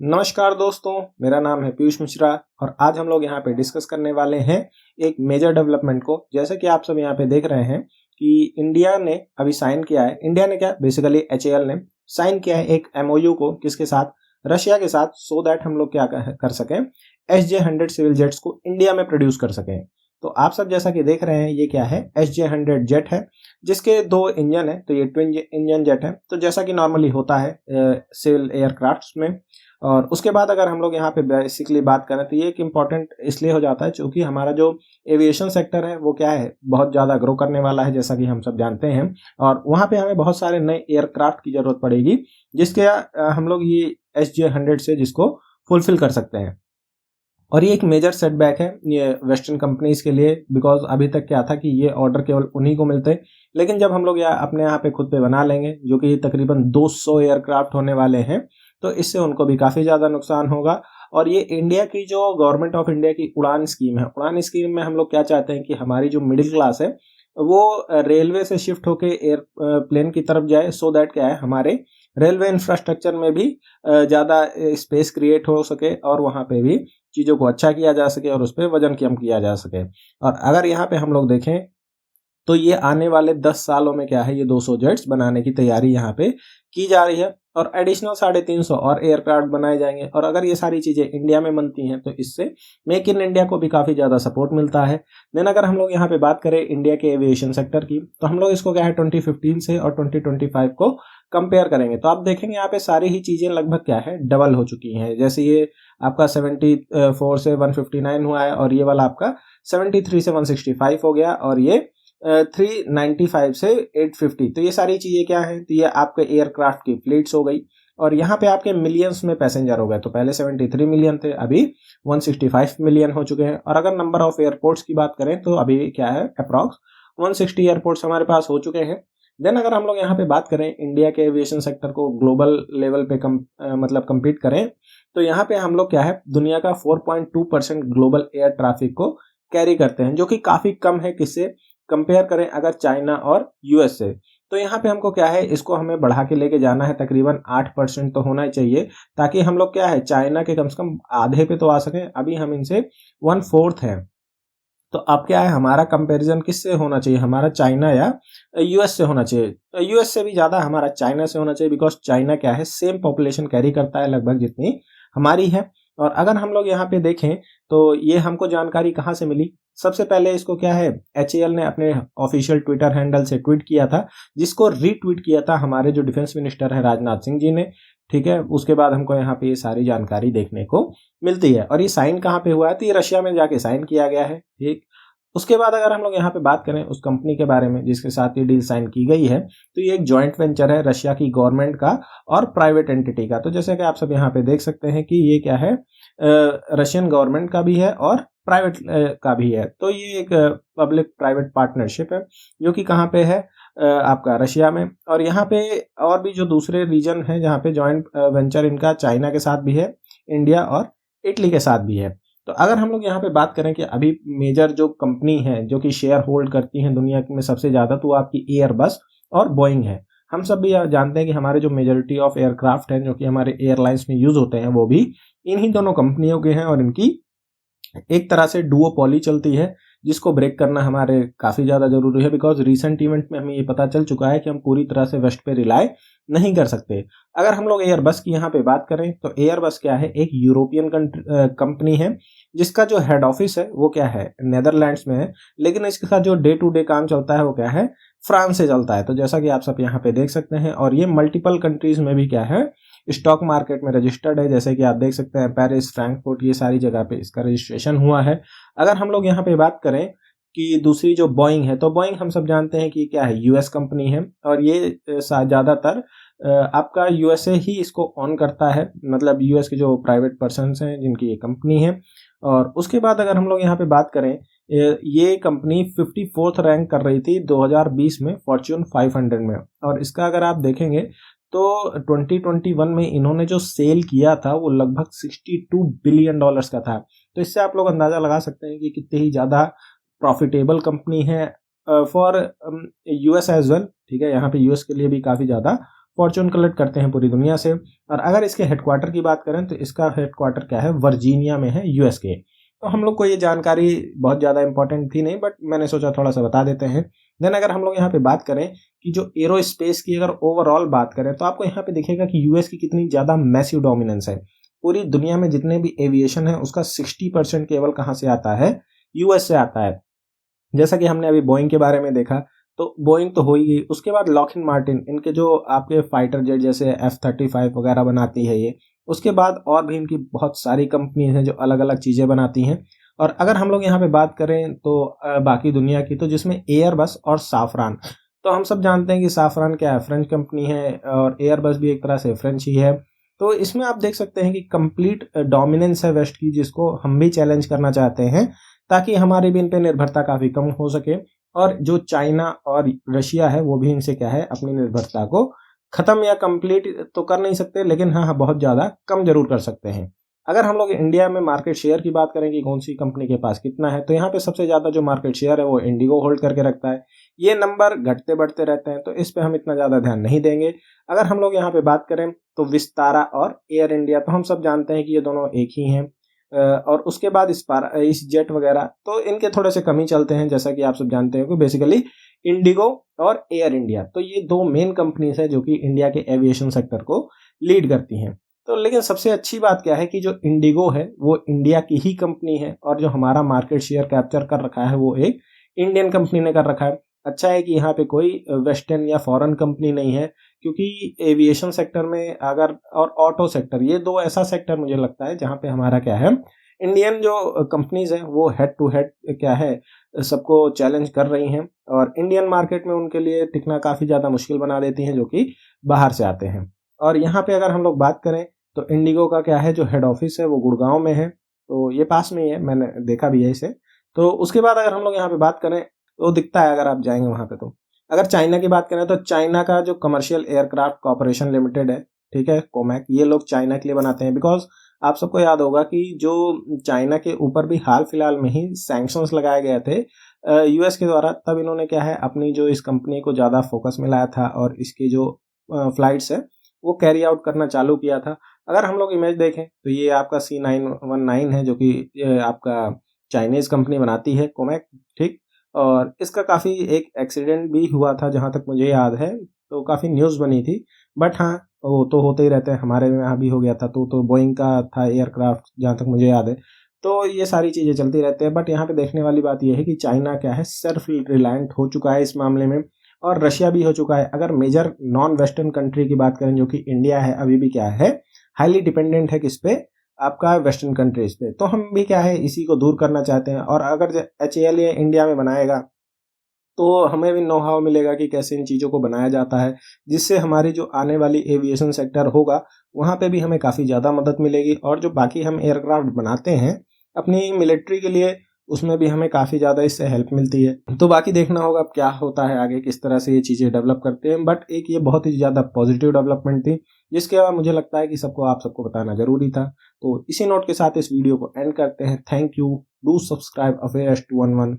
नमस्कार दोस्तों, मेरा नाम है पीयूष मिश्रा और आज हम लोग यहाँ पे डिस्कस करने वाले हैं एक मेजर डेवलपमेंट को। जैसे कि आप सब यहाँ पे देख रहे हैं कि इंडिया ने अभी साइन किया है। इंडिया ने क्या, बेसिकली एचएएल ने साइन किया है एक एमओयू को, किसके साथ? रशिया के साथ, सो दैट हम लोग क्या कर सकें, SJ-100 सिविल जेट्स को इंडिया में प्रोड्यूस कर सकें। तो आप सब जैसा कि देख रहे हैं, ये क्या है, SJ-100 जेट है जिसके 2 इंजन है। तो ये ट्विन इंजन जेट है, तो जैसा कि नॉर्मली होता है सिविल एयरक्राफ्ट्स में। और उसके बाद अगर हम लोग यहाँ पे बेसिकली बात करें तो ये एक इम्पॉर्टेंट इसलिए हो जाता है क्योंकि हमारा जो एविएशन सेक्टर है वो क्या है, बहुत ज़्यादा ग्रो करने वाला है, जैसा कि हम सब जानते हैं। और वहाँ पे हमें बहुत सारे नए एयरक्राफ्ट की ज़रूरत पड़ेगी जिसके हम लोग ये SJ-100 से जिसको फुलफिल कर सकते हैं। और ये एक मेजर सेटबैक है ये वेस्टर्न कंपनीज के लिए, बिकॉज अभी तक क्या था कि ये ऑर्डर केवल उन्हीं को मिलते, लेकिन जब हम लोग अपने यहाँ पे खुद पे बना लेंगे, जो कि तकरीबन 200 एयरक्राफ्ट होने वाले हैं, तो इससे उनको भी काफ़ी ज़्यादा नुकसान होगा। और ये इंडिया की जो गवर्नमेंट ऑफ इंडिया की उड़ान स्कीम है, उड़ान स्कीम में हम लोग क्या चाहते हैं कि हमारी जो मिडिल क्लास है वो रेलवे से शिफ्ट होकर एयरप्लेन की तरफ जाए, सो दैट क्या है, हमारे रेलवे इंफ्रास्ट्रक्चर में भी ज़्यादा स्पेस क्रिएट हो सके और वहाँ पे भी चीज़ों को अच्छा किया जा सके और उस पर वजन कम किया जा सके। और अगर यहाँ पे हम लोग देखें तो ये आने वाले 10 सालों में क्या है, ये 200 जेट्स बनाने की तैयारी यहाँ पे की जा रही है और एडिशनल 350 और एयरक्राफ्ट बनाए जाएंगे। और अगर ये सारी चीज़ें इंडिया में बनती हैं तो इससे मेक इन इंडिया को भी काफ़ी ज़्यादा सपोर्ट मिलता है। देन अगर हम लोग यहाँ पे बात करें इंडिया के एविएशन सेक्टर की, तो हम लोग इसको क्या है 2015 से और 2025 को कंपेयर करेंगे तो आप देखेंगे यहाँ पे सारी ही चीज़ें लगभग क्या है, डबल हो चुकी हैं। जैसे ये आपका 74 से 159 हुआ है और ये वाला आपका 73 से 165 हो गया और ये 395 से 850। तो ये सारी चीज़ें क्या हैं, तो ये आपके एयरक्राफ्ट की फ्लीट्स हो गई और यहाँ पे आपके मिलियंस में पैसेंजर हो गए। तो पहले 73 मिलियन थे, अभी 165 मिलियन हो चुके हैं। और अगर नंबर ऑफ एयरपोर्ट्स की बात करें तो अभी क्या है, अप्रॉक्स 160 एयरपोर्ट्स हमारे पास हो चुके हैं। देन अगर हम लोग यहाँ पे बात करें इंडिया के एविएशन सेक्टर को ग्लोबल लेवल पे मतलब कम्पीट करें, तो यहाँ पे हम लोग क्या है, दुनिया का 4.2% ग्लोबल एयर ट्रैफिक को कैरी करते हैं, जो कि काफ़ी कम है किससे कंपेयर करें अगर चाइना और यूएस से। तो यहाँ पे हमको क्या है, इसको हमें बढ़ा के लेके जाना है, तकरीबन 8% तो होना ही चाहिए, ताकि हम लोग क्या है, चाइना के कम से कम आधे पे तो आ सकें। अभी हम इनसे 1/4 है। तो अब क्या है, हमारा कंपैरिजन किससे होना चाहिए, हमारा चाइना या यूएस से होना चाहिए। यूएस से भी ज़्यादा हमारा चाइना से होना चाहिए, बिकॉज चाइना क्या है, सेम पॉपुलेशन कैरी करता है लगभग जितनी हमारी है। और अगर हम लोग यहाँ पे देखें तो ये हमको जानकारी कहाँ से मिली, सबसे पहले इसको क्या है, एचएएल ने अपने ऑफिशियल ट्विटर हैंडल से ट्वीट किया था, जिसको रीट्वीट किया था हमारे जो डिफेंस मिनिस्टर है राजनाथ सिंह जी ने। ठीक है, उसके बाद हमको यहाँ पे ये सारी जानकारी देखने को मिलती है। और ये साइन कहाँ पे हुआ है, तो ये रशिया में जाके साइन किया गया है। ठीक, उसके बाद अगर हम लोग यहाँ पे बात करें उस कंपनी के बारे में जिसके साथ ये डील साइन की गई है, तो ये एक जॉइंट वेंचर है रशिया की गवर्नमेंट का और प्राइवेट एंटिटी का। तो जैसे कि आप सब यहाँ पे देख सकते हैं कि ये क्या है, रशियन गवर्नमेंट का भी है और प्राइवेट का भी है। तो ये एक पब्लिक प्राइवेट पार्टनरशिप है जो कि कहाँ पे है, आपका रशिया में। और यहाँ पे और भी जो दूसरे रीजन है जहाँ पे जॉइंट वेंचर इनका चाइना के साथ भी है, इंडिया और इटली के साथ भी है। तो अगर हम लोग यहाँ पे बात करें कि अभी मेजर जो कंपनी है जो कि शेयर होल्ड करती हैं दुनिया में सबसे ज़्यादा, तो वो आपकी एयरबस और बोइंग है। हम सब भी जानते हैं कि हमारे जो मेजॉरिटी ऑफ एयरक्राफ्ट हैं जो कि हमारे एयरलाइंस में यूज़ होते हैं वो भी इन्हीं दोनों कंपनियों के हैं। और इनकी एक तरह से डुओपोली चलती है, जिसको ब्रेक करना हमारे काफ़ी ज़्यादा ज़रूरी है, बिकॉज रिसेंट इवेंट में हमें ये पता चल चुका है कि हम पूरी तरह से वेस्ट पे रिलाय नहीं कर सकते। अगर हम लोग एयरबस की यहाँ पे बात करें तो एयरबस क्या है, एक यूरोपियन कंपनी है जिसका जो हेड ऑफिस है वो क्या है, नेदरलैंड्स में है, लेकिन इसके साथ जो डे टू डे काम चलता है वो क्या है, फ्रांस से चलता है। तो जैसा कि आप सब यहाँ पे देख सकते हैं, और ये मल्टीपल कंट्रीज में भी क्या है, स्टॉक मार्केट में रजिस्टर्ड है। जैसे कि आप देख सकते हैं पेरिस, फ्रैंकफर्ट, ये सारी जगह पे इसका रजिस्ट्रेशन हुआ है। अगर हम लोग यहाँ पे बात करें कि दूसरी जो बोइंग है, तो बोइंग हम सब जानते हैं कि क्या है, यूएस कंपनी है और ये ज़्यादातर आपका यूएसए ही इसको ऑन करता है, मतलब यूएस के जो प्राइवेट पर्सनस हैं जिनकी ये कंपनी है। और उसके बाद अगर हम लोग यहाँ पे बात करें, ये कंपनी 54th रैंक कर रही थी 2020 में फॉर्च्यून 500 में। और इसका अगर आप देखेंगे तो 2021 में इन्होंने जो सेल किया था वो लगभग $62 बिलियन का था। तो इससे आप लोग अंदाज़ा लगा सकते हैं कि कितनी ही ज़्यादा प्रॉफिटेबल कंपनी है फॉर यूएस एज वेल। ठीक है, यहाँ पे यूएस के लिए भी काफ़ी ज़्यादा फॉर्चून कलेक्ट करते हैं पूरी दुनिया से। और अगर इसके हेडक्वार्टर की बात करें तो इसका हेडक्वार्टर क्या है, वर्जीनिया में है, यूएस के। तो हम लोग को ये जानकारी बहुत ज़्यादा इंपॉर्टेंट थी नहीं, बट मैंने सोचा थोड़ा सा बता देते हैं। देन अगर हम लोग यहाँ पे बात करें कि जो एरोस्पेस की अगर ओवरऑल बात करें तो आपको यहाँ पे दिखेगा कि यूएस की कितनी ज़्यादा मैसिव डोमिनेंस है। पूरी दुनिया में जितने भी एविएशन है उसका 60% केवल कहाँ से आता है, यूएस से आता है। जैसा कि हमने अभी बोइंग के बारे में देखा, तो बोइंग तो हो ही गई, उसके बाद लॉकहीड मार्टिन, इनके जो आपके फाइटर जेट जैसे F-35 वगैरह बनाती है ये। उसके बाद और भी इनकी बहुत सारी कंपनी हैं जो अलग अलग चीज़ें बनाती हैं। और अगर हम लोग यहाँ पे बात करें तो बाकी दुनिया की, तो जिसमें एयरबस और साफरान, तो हम सब जानते हैं कि साफरान क्या है, फ्रेंच कंपनी है, और एयरबस भी एक तरह से फ्रेंच ही है। तो इसमें आप देख सकते हैं कि कंप्लीट डोमिनेंस है वेस्ट की, जिसको हम भी चैलेंज करना चाहते हैं ताकि हमारी भी इन पे निर्भरता काफ़ी कम हो सके। और जो चाइना और रशिया है वो भी इनसे क्या है, अपनी निर्भरता को ख़त्म या कंप्लीट तो कर नहीं सकते, लेकिन हाँ बहुत ज़्यादा कम जरूर कर सकते हैं। अगर हम लोग इंडिया में मार्केट शेयर की बात करें कि कौन सी कंपनी के पास कितना है, तो यहाँ पे सबसे ज़्यादा जो मार्केट शेयर है वो इंडिगो होल्ड करके रखता है। ये नंबर घटते बढ़ते रहते हैं, तो इस पे हम इतना ज़्यादा ध्यान नहीं देंगे। अगर हम लोग यहाँ पे बात करें तो विस्तारा और एयर इंडिया, तो हम सब जानते हैं कि ये दोनों एक ही हैं। और उसके बाद इस जेट वगैरह, तो इनके थोड़े से कम ही चलते हैं, जैसा कि आप सब जानते हैं कि बेसिकली इंडिगो और एयर इंडिया, तो ये दो मेन कंपनीज है जो कि इंडिया के एविएशन सेक्टर को लीड करती हैं। तो लेकिन सबसे अच्छी बात क्या है कि जो इंडिगो है वो इंडिया की ही कंपनी है, और जो हमारा मार्केट शेयर कैप्चर कर रखा है वो एक इंडियन कंपनी ने कर रखा है। अच्छा है कि यहाँ पे कोई वेस्टर्न या फॉरेन कंपनी नहीं है, क्योंकि एविएशन सेक्टर में अगर, और ऑटो सेक्टर, ये दो ऐसा सेक्टर मुझे लगता है जहाँ पे हमारा क्या है, इंडियन जो कंपनीज हैं वो हेड टू हेड क्या है, सबको चैलेंज कर रही हैं, और इंडियन मार्केट में उनके लिए टिकना काफ़ी ज़्यादा मुश्किल बना देती हैं जो कि बाहर से आते हैं। और यहाँ पे अगर हम लोग बात करें तो इंडिगो का क्या है, जो हेड ऑफिस है वो गुड़गांव में है, तो ये पास में ही है, मैंने देखा भी है इसे। तो उसके बाद अगर हम लोग यहाँ पे बात करें तो दिखता है अगर आप जाएंगे वहाँ पे। तो अगर चाइना की बात करें तो चाइना का जो कमर्शियल एयरक्राफ्ट कॉर्पोरेशन लिमिटेड है, ठीक है, कोमैक, ये लोग चाइना के लिए बनाते हैं। बिकॉज आप सबको याद होगा कि जो चाइना के ऊपर भी हाल फिलहाल में ही सैंक्शंस लगाए गए थे यूएस के द्वारा, तब इन्होंने क्या है, अपनी जो इस कंपनी को ज़्यादा फोकस में लाया था और इसके जो फ्लाइट्स है वो कैरी आउट करना चालू किया था। अगर हम लोग इमेज देखें तो ये आपका C919 है जो कि आपका चाइनीज़ कंपनी बनाती है, कोमैक, ठीक। और इसका काफ़ी एक एक्सीडेंट भी हुआ था जहाँ तक मुझे याद है, तो काफ़ी न्यूज़ बनी थी। बट हाँ, वो तो होते ही रहते हैं, हमारे में यहाँ भी हो गया था, तो बोइंग का था एयरक्राफ्ट जहाँ तक मुझे याद है। तो ये सारी चीज़ें चलती रहती हैं। बट यहाँ पे देखने वाली बात यह है कि चाइना क्या है, सेल्फ रिलायंट हो चुका है इस मामले में, और रशिया भी हो चुका है। अगर मेजर नॉन वेस्टर्न कंट्री की बात करें जो कि इंडिया है, अभी भी क्या है, हाईली डिपेंडेंट है किस पे, आपका वेस्टर्न कंट्रीज पे। तो हम भी क्या है, इसी को दूर करना चाहते हैं। और अगर HAL ये इंडिया में बनाएगा तो हमें भी नो हाउ मिलेगा कि कैसे इन चीज़ों को बनाया जाता है, जिससे हमारी जो आने वाली एविएशन सेक्टर होगा वहाँ पे भी हमें काफ़ी ज़्यादा मदद मिलेगी। और जो बाकी हम एयरक्राफ्ट बनाते हैं अपनी मिलिट्री के लिए, उसमें भी हमें काफ़ी ज़्यादा इससे हेल्प मिलती है। तो बाकी देखना होगा अब क्या होता है आगे, किस तरह से ये चीज़ें डेवलप करते हैं। बट एक ये बहुत ही ज़्यादा पॉजिटिव डेवलपमेंट थी, जिसके बाद मुझे लगता है कि आप सबको बताना ज़रूरी था। तो इसी नोट के साथ इस वीडियो को एंड करते हैं। Thank you, do subscribe affairs 211।